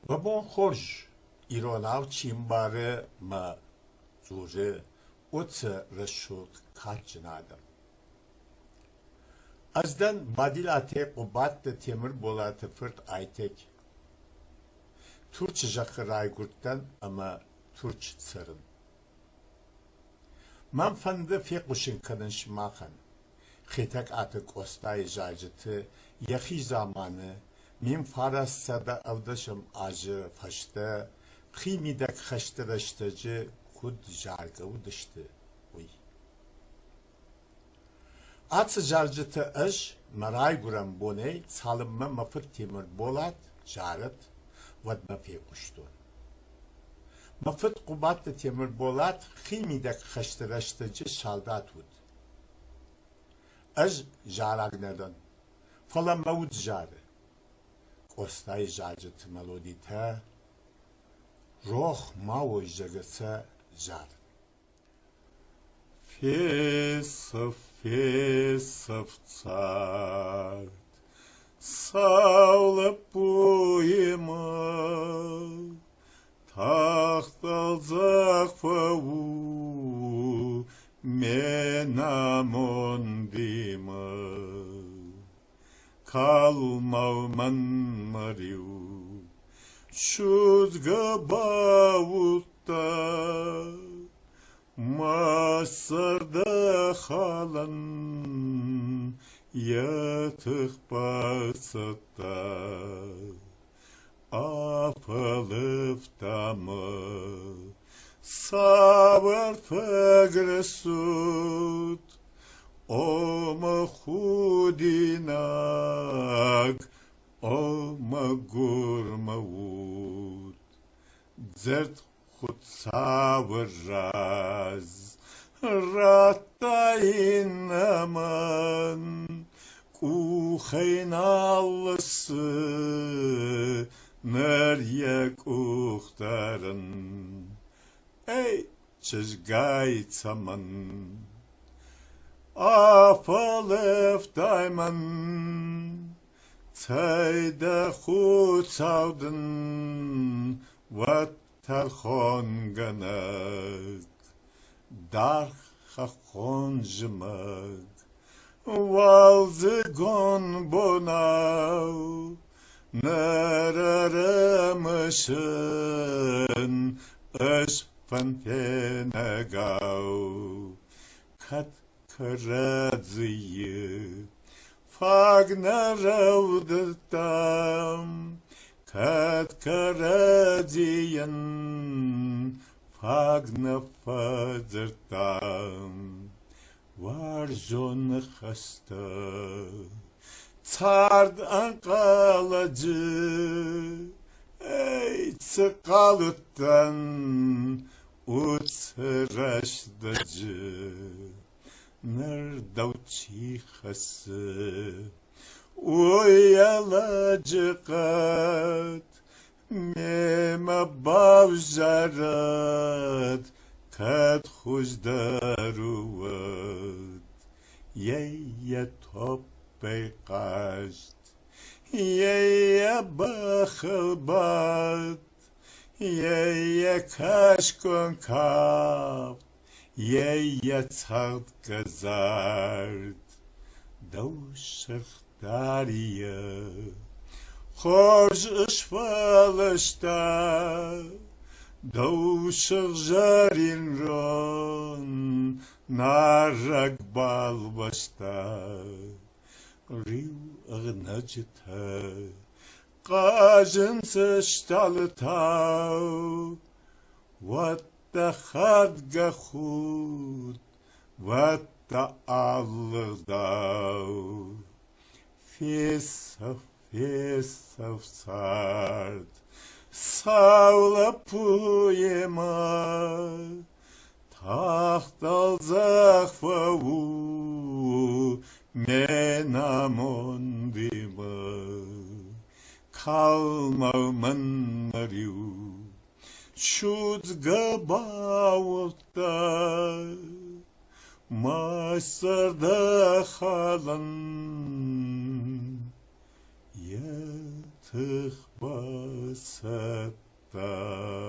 Babon Horj, İronav Çimbare ma zure, otsa rashut kaçınadım. Azdan badilate Kubat da temir bolatı fırt Aytek. Turç jakıraygurttan ama Turç sarın. Man fandı fekuşun kadın şmakan. Hъубадти Къостайы gıırayenbonmае, yahi zamanı, min farassada avdaşım acı faşta, kıymidak haştıraştacı kud jargıv dıştı. Atı jarcıtı aj, maray guırayenbonmае, salımma mafıt temir bolat, jarıt, vadma fekuştu. Mafıt Kubat temir bolat, kıymidak haştıraştacı şaldat ud. Az jaragnadan, falan mavud jarı. Къостайы jarcıtı melodita, roh mavo jagasa jar. FESÆФ, FESÆF царь, саулап бойыма, тақталзақ фау, мен амон деймі, қалмауман мариу, шүзгі бауытта, масырда халан, ятық басыта, апылып тамы, sabır fagresut, oma hudinak, oma gurmavut, zert khud sabır raz, rattayin aman, kuhaynallısı, neryak uhtarın. Ey çizgay zaman, afalef dayman, çayda xutsavdın, vattarxon ganak, darxa xonjmak, valzigon bonav, neraramışın, öş Фантенагау, кат карадзые, фагнараудатам, кат карадзиян, фагнафадзертам, варжон хаста, цард анкаладжы, ey çıkalıttan, uçraşdacı, nerdavçi hası, uyalacı kat, mema bavjarat, kat hujdaruvat, yeye toppe kaşt, yeye bakılbat, yeye kaşkon kap, yeye çalt gazart, davşık dariye, hoş ışfalışta, davşık jarin ron, narak balbaşta, riv ağnacıta, Кажется, шталытау, ватта хадгахут, ватта аллыдау. FESÆФ, FESÆФ царь, саулап пуема, тақталзақ фау, мен амон деймі. Kalmağımın mariu, şuzga bavulta, masarda halan, yatık basa. халықта.